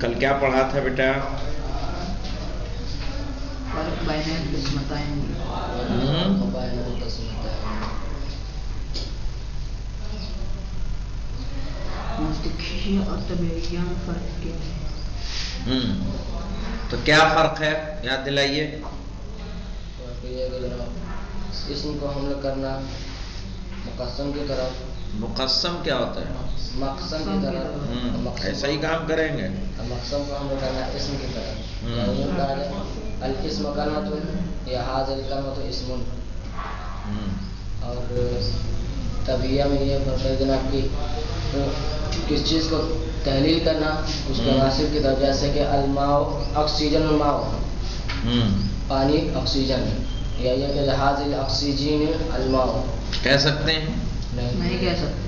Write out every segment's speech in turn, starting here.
कल क्या पढ़ा था बेटा? और तबीयत में फर्क क्या है? तो क्या फर्क है, याद दिलाइए। इसम को हमला करना मुक़स्सम की तरफ। मुक़स्सम क्या होता है? मक़सम की तरफ। ऐसा ही काम करेंगे। मक़सम को हमला करना इसम की तरफ। अल इस्म कलमतुन या हाज़िल कलमतु इस्मुन। और तबिया में ये फर्क है जनाब की किस चीज़ को तहलील करना उसके वासिफ की तरफ, जैसे कि अलमाओ ऑक्सीजन, माओ पानी ऑक्सीजन, या ये कि हाज़िल ऑक्सीजन अलमाओ कह सकते हैं? नहीं कह सकते।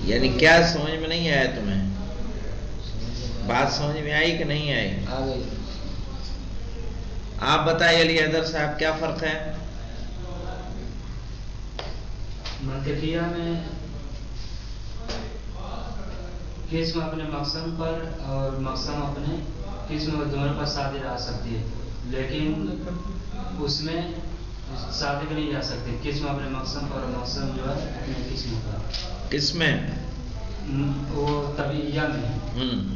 यानी क्या समझ में नहीं आया तुम्हें? बात समझ में आई कि नहीं आई? आ गई। आप बताइए अली हैदर साहब, क्या फर्क है? मंतिकिया में किस्म अपने मक़सम पर और मक़सम अपने किस्म दोनों पर सादिर आ सकती है, लेकिन उसमें सादिर नहीं जा सकती। किस्म अपने मक़सम पर और मक़सम जो है अपने किस्म पर। किसमें? वो तबीया में,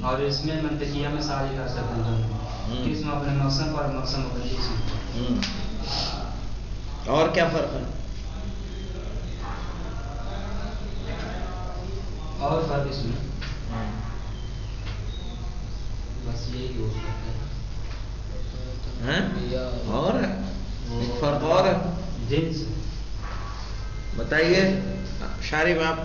और इसमें मंतिकिया में सादिर कर सकते हैं। किस्म अपने मक़सम पर और मक़सम अपने किस्म पर। और क्या फर्क है? और फर्क इसमें बस यही हो सकता है। और एक फर्क और है, जिन्स। बताइए शारिब आप।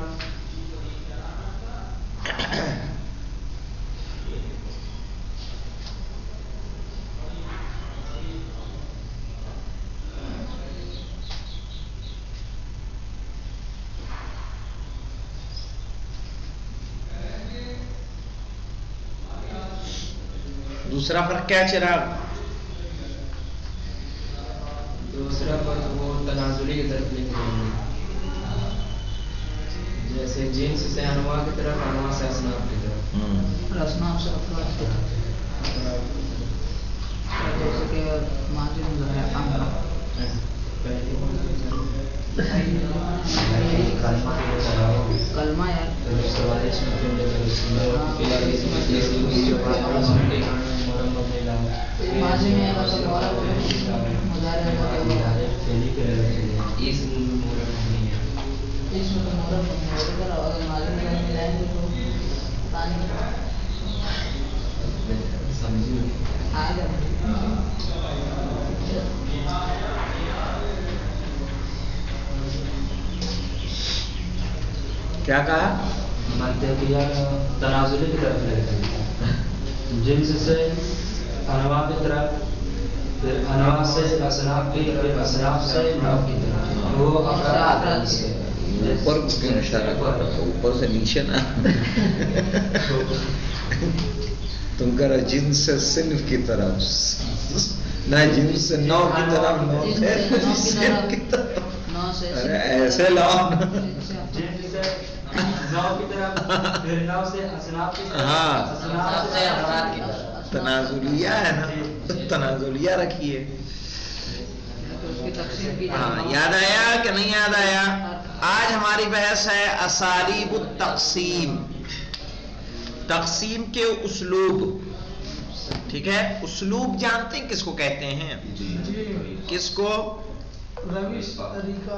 दूसरा फर्क क्या है चिराग? दूसरा फर्क वो तनाजुली की तरफ लिख रहे हैं, जैसे जिन्स से अनवा की तरफ, अनवा से असनाफ की तरफ। असनाफ से अफराद की तरफ, जैसे कि माजिद है अमरा। कलमा यार माजी में आएगा तो मोरा मुजारे इसमें तो मोरा अगर माजी में मिलाएंगे तो पानी आ गया। क्या कहा? मंतिकिया तनाजुली की तरफ लेकर जिन्स से अनवा की तरफ, फिर अनवा से असनाफ की तरफ, असनाफ से नौ की तरफ। वो अफराद से ऊपर क्यों इशारा कर रहा था? ऊपर से नीचे ना। तुम करो जिन्स से सिन्फ की तरफ ना, जिन्स से नौ की तरफ, नौ से सिन्फ की तरफ। अरे ऐसे लाओ। नौ की तरफ, फिर नौ से असनाफ की तरफ, हाँ, असनाफ से अफराद की तरफ। तनाजुलिया है ना, तो तनाजुलिया रखिए। हाँ, याद आया कि नहीं याद आया? आज हमारी बहस है असालीबुत तक़सीम, तक़सीम के उसलूब। ठीक है, उसलूब जानते हैं किसको कहते हैं? किसको?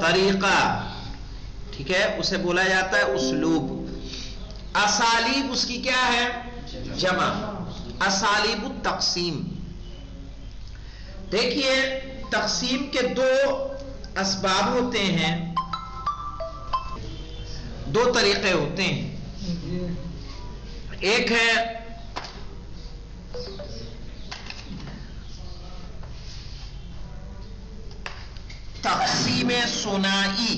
तरीका। ठीक है, उसे बोला जाता है उसलूब। असालीब उसकी क्या है? जमा। असालीबुत तक़सीम। देखिए, तक़सीम के दो असबाब होते हैं, दो तरीके होते हैं। एक है तक़सीम सुनाई।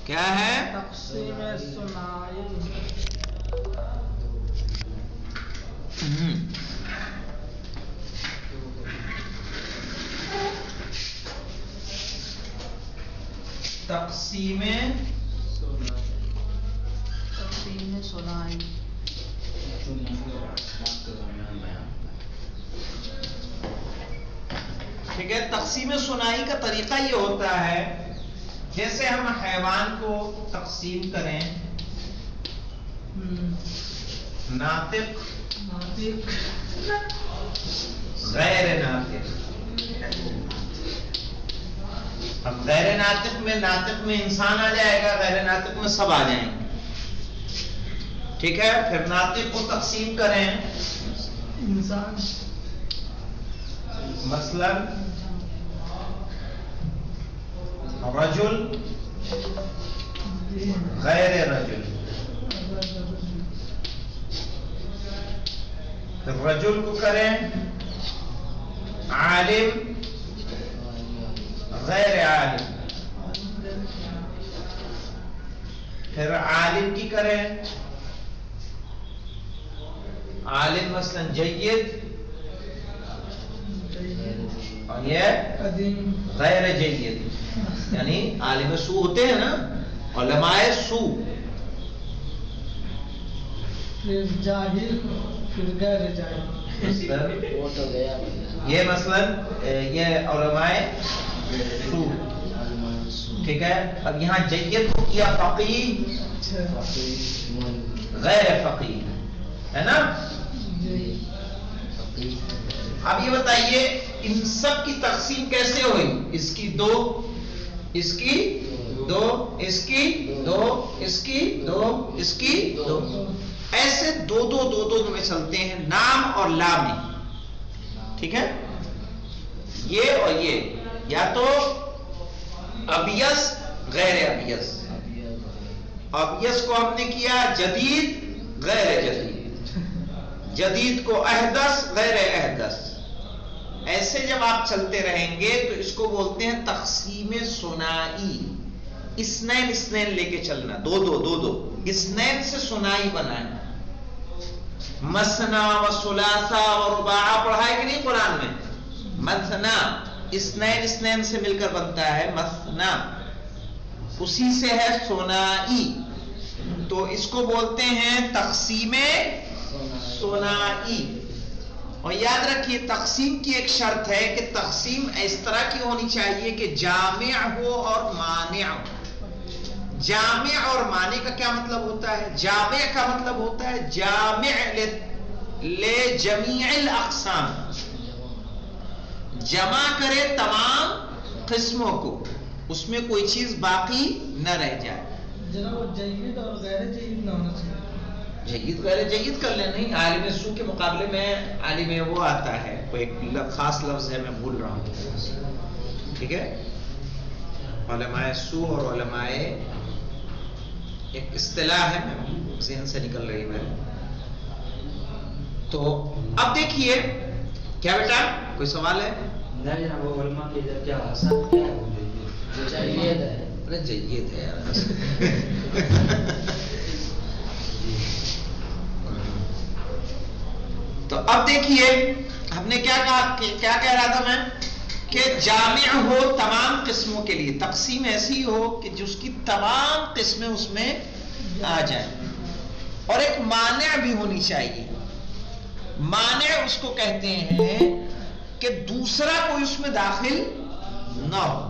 क्या है? तक़सीम सुनाई। तक़सीम تقسیم ثنائی. ٹھیک ہے، تقسیم ثنائی کا طریقہ یہ ہوتا ہے جیسے ہم حیوان کو تقسیم کریں، ناطق، غیر ناطق. اب غیر ناطق میں انسان آ جائے گا، غیر ناطق میں سب آ جائیں گے. ٹھیک ہے، پھر ناطق کو تقسیم کریں، انسان مثلا رجل، غیر رجل. پھر رجل کو کریں عالم، غیر عالم. پھر عالم کی کریں عالم مثلا جید، اور یہ غیر جید، یعنی عالم سو ہوتے ہیں نا، علماء سو. پھر جاہل، پھر غیر جاہل. وہ تو گیا یہ مثلا یہ علماء سو. ٹھیک ہے، اب یہاں جید کو کیا فقیہ، غیر فقیہ ہے نا. اب یہ بتائیے ان سب کی تقسیم کیسے ہوئی؟ اس کی دو، اس کی دو، اس کی دو، اس کی دو، اس کی دو. ایسے دو دو دو دو میں چلتے ہیں نام اور لا میں. ٹھیک ہے، یہ اور یہ، یا تو ابیض غیر ابیض. ابیض کو ہم نے کیا جدید غیر جدید، جدید کو احدث غیر احدث. ایسے جب آپ چلتے رہیں گے تو اس کو بولتے ہیں تقسیم ثنائی. اثنین اثنین لے کے چلنا، دو دو دو دو، اثنین سے ثنائی بنائیں. مثنا و ثلاثہ و رباع پڑھا ہے کہ نہیں قرآن میں؟ مثنا اثنین اثنین سے مل کر بنتا ہے مثنا، اسی سے ہے ثنائی. تو اس کو بولتے ہیں تقسیم ثنائی. اور یاد رکھیے تقسیم کی ایک شرط ہے کہ تقسیم اس طرح کی ہونی چاہیے کہ جامع ہو اور مانع ہو. جامع اور مانع کا کیا مطلب ہوتا ہے؟ جامع کا مطلب ہوتا ہے جامع لے جمیع الاقسام، جمع کرے تمام قسموں کو، اس میں کوئی چیز باقی نہ رہ جائے. جناب جید اور غیر جید نہ ہونا چاہیے. جید غیر جید کر لیں. نہیں، عالم سو کے مقابلے میں عالم وہ آتا ہے، کوئی ایک خاص لفظ ہے میں بھول رہا ہوں. ٹھیک ہے، علماء سو اور علماء، ایک اصطلاح ہے میں ذہن سے نکل رہی ہے. تو اب دیکھیے کیا بیٹا، کوئی سوال ہے؟ نہیں، وہ علماء کے ادھر کیا حسن کیا ہے؟ جید ہے. ارے جید ہے یار. تو اب دیکھیے ہم نے کیا کہا، کیا کہہ رہا تھا میں کہ جامع ہو تمام قسموں کے لیے، تقسیم ایسی ہو کہ جس کی تمام قسمیں اس میں آ جائیں. اور ایک مانع بھی ہونی چاہیے. مانع اس کو کہتے ہیں کہ دوسرا کوئی اس میں داخل نہ ہو،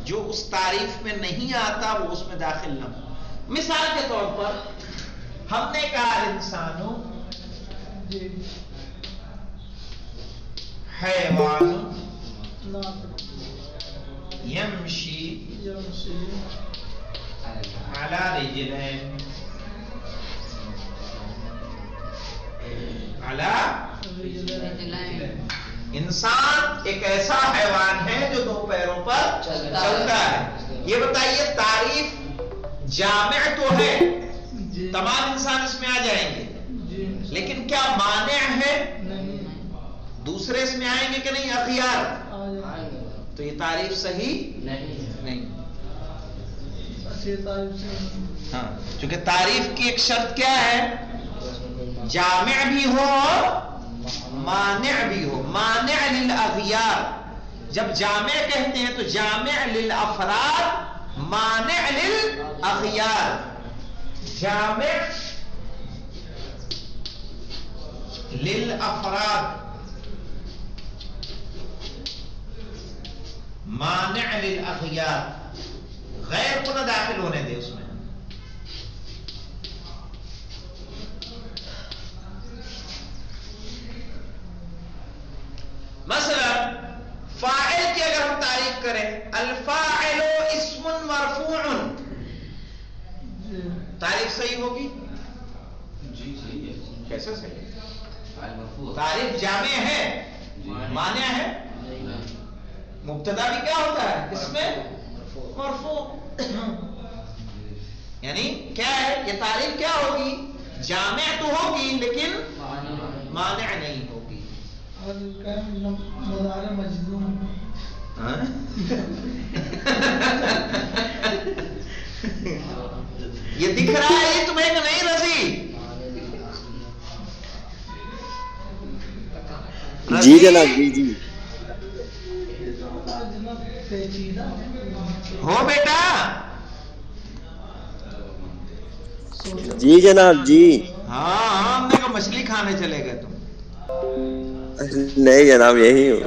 جو اس تعریف میں نہیں آتا وہ اس میں داخل نہ ہو. مثال کے طور پر ہم نے کہا انسانوں، حیوان، یمشی علی رجلین، انسان ایک ایسا حیوان ہے جو دو پیروں پر چلتا ہے. یہ بتائیے تعریف جامع تو ہے، تمام انسان اس میں آ جائیں گے، لیکن کیا مانع ہے؟ دوسرے اس میں آئیں گے کہ نہیں؟ اخیار. تو یہ تعریف صحیح نہیں. ہاں، چونکہ تعریف کی ایک شرط کیا ہے؟ جامع بھی ہو اور مانع بھی ہو. مانع للاغیار، جب جامع کہتے ہیں تو جامع للافراد، مانع للاغیار. जामे लिल अफराद माने लिल अखियार, गैर को ना दाखिल होने दे उसमें। मसलन फाइल की अगर हम तारीफ करें, अल फाइलु इस्मुन मरफूउन, तारीफ सही होगी? जी सही है। कैसे सही? फाइल मरफू है। तारीफ जामे है, माने है, मुब्तदा भी क्या होता है इसमें? मरफू। यानी क्या है ये तारीफ? क्या होगी? जामे तो होगी लेकिन माने नहीं होगी। और मुदारे मजलूम, हाँ? ये दिख रहा है ये तुम्हें कि नहीं रजी? जी जनाब, जी जी। जनाब पेचीदा हो बेटा? जी जनाब, जी। हाँ हमने कहा मछली खाने चले गए तुम। नहीं जनाब, यही हूँ।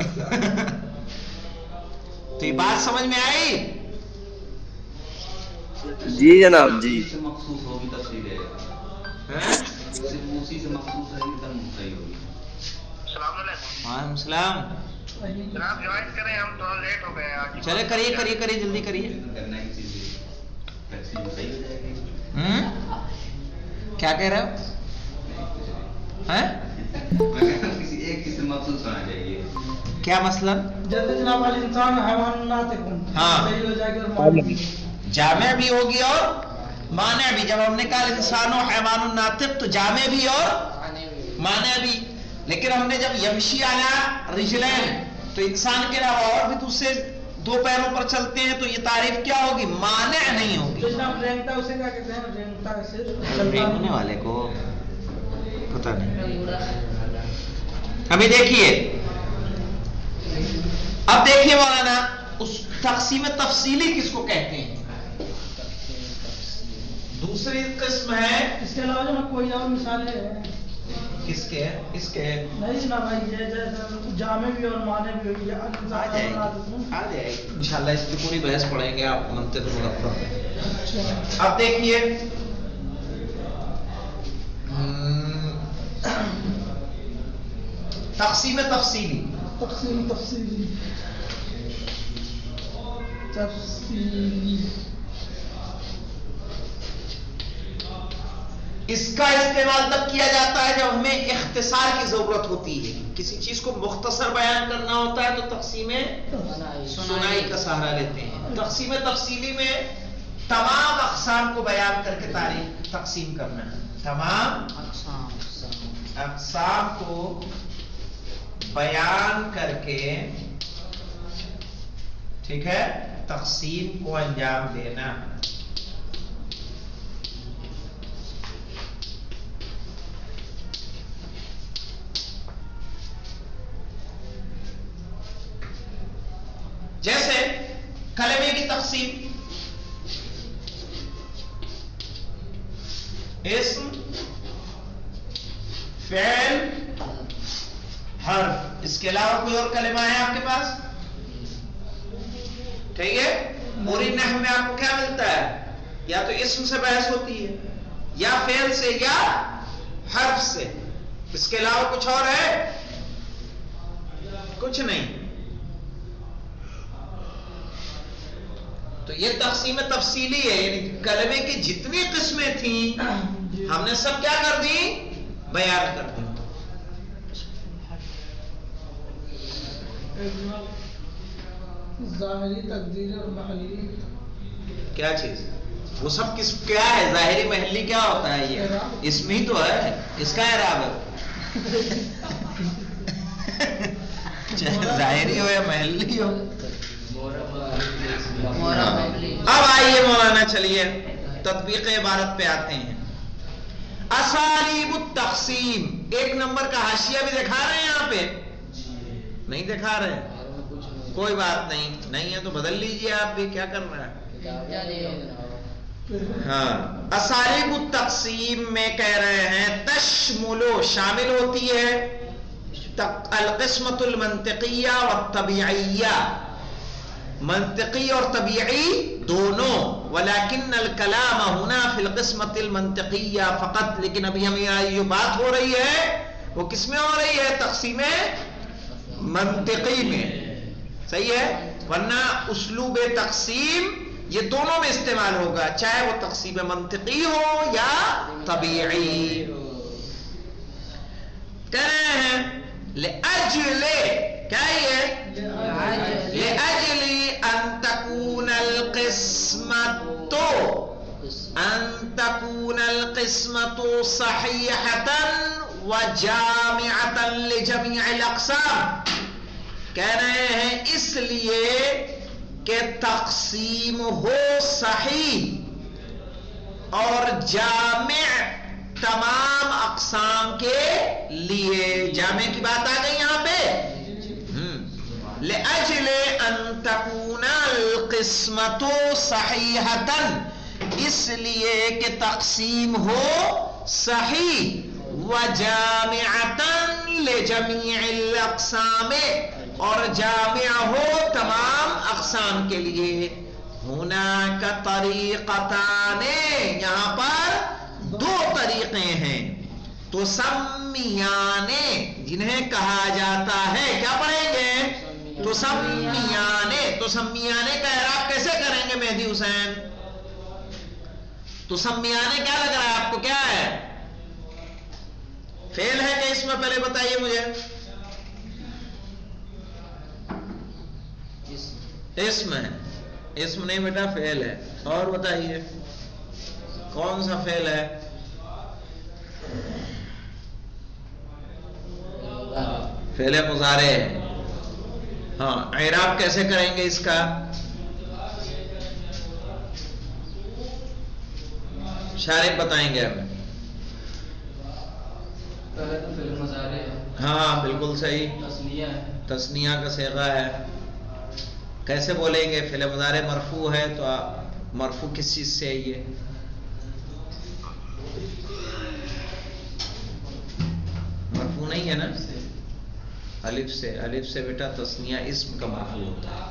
तो ये बात समझ में आई? जी जनाब, जी। उसी से मखसूस होगी तब सही रहेगा। हैं? उसी से मखसूस रहेगी तब सही होगी। वालेकुम सलाम। जनाब ज्वाइन करें, हम थोड़ा लेट हो गए आज। चले करिए करिए करिए जल्दी करिए। करना की चीज टैक्सी सही हो जाएगी। क्या कह रहे हो? हैं? मैं कहता हूँ किसी एक किसी मखसूस होना चाहिए। क्या मसलन? जल्द जनाब वाले इंसान हैवान नातिक हों, हाँ। सही हो जाएगा और मालूम भी। जामे भी होगी और माने भी। जब हमने कहा इंसानो हैवानुन नातिक तो जामे भी और माने भी। लेकिन हमने जब यमशी आया रिजलैन तो इंसान के अलावा और भी दूसरे दो पैरों पर चलते हैं तो ये तारीफ क्या होगी? माने नहीं होगी। जो जनाब रेंगता है उसे क्या कहते हैं? रेंगता है से रेंगने वाले को पता नहीं। अभी देखिए, अब देखिए मौलाना, उस तकसीम तफसीली किसको कहते हैं? दूसरी किस्म है। इसके अलावा जो कोई और मिसालें हैं? किसके है? इसके है? नहीं जनाब भाई, ये जैसे जामे भी और माने भी हुई है। आ जाएगी इंशाल्लाह, इसकी पूरी बहस पढ़ेंगे आप मंतिक़ मुज़फ़्फ़र में। अब देखिए, तक़सीम तफ़सीली। तफसीली इसका इस्तेमाल तब किया जाता है जब हमें इख्तिसार की जरूरत होती है, किसी चीज को मुख्तसर बयान करना होता है तो तक़सीम सुनाई का सहारा लेते हैं। तक़सीम तफ़सीली में तमाम अक़साम को बयान करके तारीफ तक़सीम करना है। तमाम अक़साम को बयान करके, ठीक है, तक़सीम को अंजाम देना। जैसे कलमे की तक़सीम, इस्म, फ़िल, हर्फ, इसके अलावा कोई और कलमा है आपके पास? ठीक है, पूरी नहव में आपको क्या मिलता है? या तो इस्म से बहस होती है, या फ़िल से, या हर्फ से। इसके अलावा कुछ और है? कुछ नहीं। तो ये तक़सीम तफ़सीली है, यानी कलमे की जितनी किस्में थी हमने सब क्या कर दी? बयान कर दी। ज़ाहिरी, तकदीरी और महली। क्या चीज? वो सब किस क्या है? ज़ाहिरी महली क्या होता है? ये इसमें ही तो है। किसका एराब है? चाहे ज़ाहिरी हो या महली हो। अब आइए मौलाना, चलिए तत्बीक़ इबारत पे आते हैं। असालीबुत तक़सीम, एक नंबर का हाशिया भी दिखा रहे हैं यहाँ पे? नहीं दिखा रहे? कोई बात नहीं, नहीं है तो बदल लीजिए आप भी, क्या कर रहा है? हाँ, असालिबु तक़सीम में कह रहे हैं तशमुलो शामिल होती है अल-क़िस्मतुल मंतिक़िया व तबीइया, मंतिक़ी और तबीई दोनों। वलाकिन्नल कलाम हुना फिल क़िस्मतिल मंतिक़िया फ़क़त, लेकिन अभी हमें ये बात हो रही है वो किसमें हो रही है? तक़सीम मंतिक़ी में, सही है। वरना उस्लूब तक़सीम ये दोनों में इस्तेमाल होगा, चाहे वो तक़सीम मंतिक़ी हो या तबीई। कह रहे हैं लिअज्ले, क्या ये? लिअज्ली अन तकूनल क़िस्मतो, अन तकूनल क़िस्मतो सहीहतन व जामिअतन लिजमीइल अक़साम। कह रहे हैं इसलिए कि तक़सीम हो सही और जामिअ तमाम अक़साम के लिए। जामे की बात आ गई यहां पे। लिअज्ले अन तकूनल क़िस्मतो सहीहतन, इसलिए कि तक़सीम हो सही व जामिअतन लिजमीइल अक़साम, और जामिया हो तमाम अक़साम के लिए। हुना का तरीक़ताने, यहां पर दो तरीक़े हैं। तो सम्मियाने, जिन्हें कहा जाता है, क्या पढ़ेंगे? तो सम्मियाने। तो सम्मियाने का इराब कैसे करेंगे मेहदी हुसैन? तो सम्मियाने क्या लग रहा है आपको, क्या है? फेल है कि इसमें? पहले बताइए मुझे। इसम है? इसम नहीं बेटा, फेल है। और बताइए कौन सा फेल है? फेल मुज़ारे है। हाँ, इराब कैसे करेंगे इसका? शारिब बताएंगे हमें। पहले तो फेल मुज़ारे है। हाँ बिल्कुल सही, तस्निया है, तस्निया का सेगा है। कैसे बोलेंगे? फेल मुज़ारे मरफू है, तो मरफू किस चीज से है ये? मरफू नहीं है ना, अलिफ से। अलिफ से बेटा तस्निया इस्म का मरफू होता है।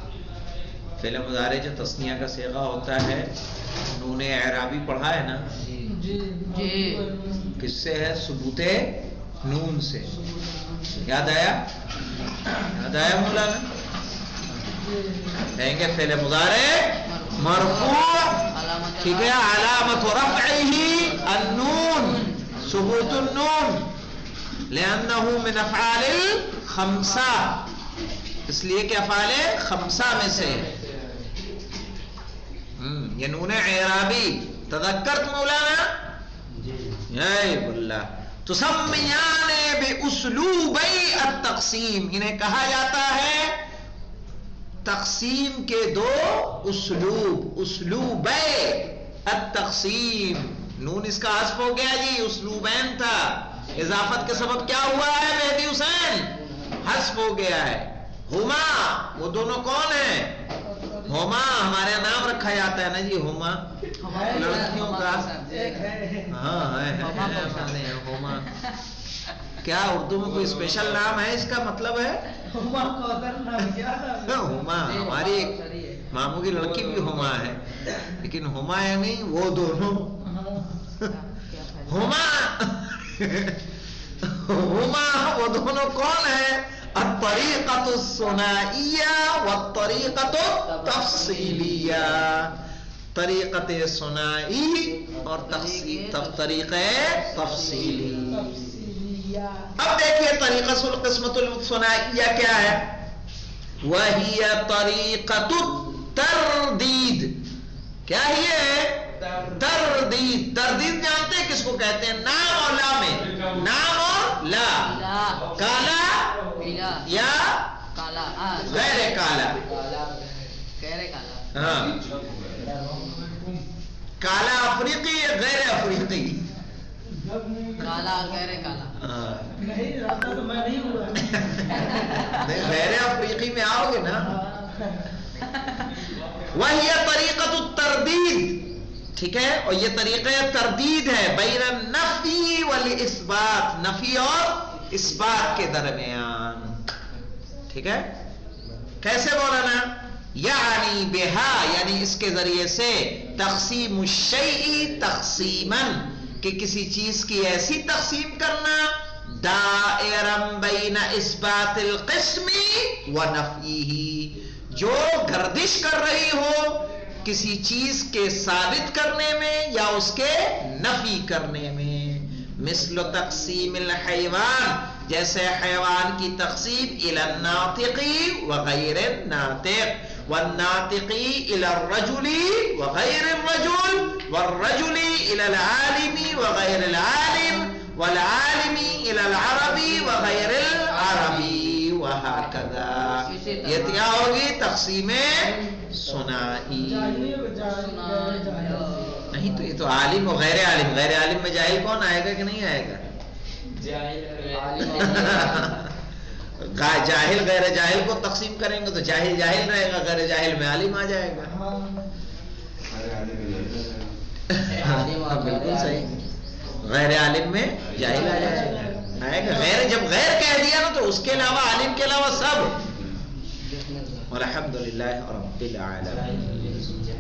फेल मुज़ारे जो तस्निया का सेगा होता है, नूने एराबी पढ़ा है ना? किससे है? सुबूते नून से। याद आया? याद आया मौलाना? कहेंगे फेल मुज़ारे मरफू, ठीक है, अलामत रफ़इही अन्नून, सुबूतुन नून, लिअन्नहु मिन अफ़आलिल खम्सा, इसलिए कि अफ़आले खम्सा में से। ये नूने एराबी तदक्करत मौलाना? यही बुल्ला। तो सम्मियाने बिउस्लूबई अत-तक़सीम, इन्हें कहा जाता है तक़सीम के दो उस्लूब। उस्लूबे अत-तक़सीम, नून इसका हस्फ हो गया जी, उस्लूबैन था। इजाफत के सबब क्या हुआ है मेहदी हुसैन? हस्फ हो गया है। हुमा, वो दोनों कौन है? हुमा हमारे नाम रखा जाता है ना जी, हुमा लड़कियों का। हाँ है हुमा। क्या उर्दू में कोई स्पेशल नाम है इसका? मतलब है हुमा हमारी एक मामू की लड़की भी हुमा है, लेकिन हुमा है नहीं, वो दोनों हुमा हुमा वो दोनों कौन है? अत-तरीक़तु सुनाइया व तरीक़तु तफ़सीलिया। तरीक़ते सुनाई और तरीक़े तफ़सीली। अब देखिए तरीक़तुल क़िस्मतुल सुनाइया क्या है? वहिय तरीक़तु तरदीद। क्या है? तरदीद। तरदीद जानते हैं किसको कहते हैं? नाम और ला में, नाम और ला, काला या गैर काला। हाँ, काला अफ्रीकी या गैर अफ्रीकी? काला गहरे काला। नहीं रहता तो मैं नहीं हुआ। नहीं, गैर अफ्रीकी में आओगे ना। वही तरीक़तु तरदीद, ٹھیک ہے. اور یہ طریقہ تردید ہے بین النفی والاثبات، نفی اور اثبات کے درمیان. ٹھیک ہے. کیسے مولانا؟ یعنی بہا، یعنی اس کے ذریعے سے تقسیم الشیء تقسیما، کہ کسی چیز کی ایسی تقسیم کرنا دائرم بین اثبات القسم و نفیہ، جو گردش کر رہی ہو کسی چیز کے ثابت کرنے میں یا اس کے نفی کرنے میں. مثل تقسیم الحیوان، جیسے حیوان کی تقسیم الی الناطق وغیر الناطق، والناطق الی الرجل وغیر الرجل، والرجل الی العالم وغیر العالم، والعالم الی العربی وغیر العربی، وہکذا. یہ کیا ہوگی؟ تقسیم ثنائی. نہیں تو یہ تو عالم و غیر عالم، غیر عالم میں جاہل کون آئے گا کہ نہیں آئے گا؟ جاہل غیر جاہل کو تقسیم کریں گے تو جاہل جاہل رہے گا، غیر جاہل میں عالم آ جائے گا. بالکل صحیح. غیر عالم میں جاہل آ جائے گا. غیر جب غیر کہہ دیا نا تو اس کے علاوہ عالم کے علاوہ سب. والحمدللہ رب العالمین.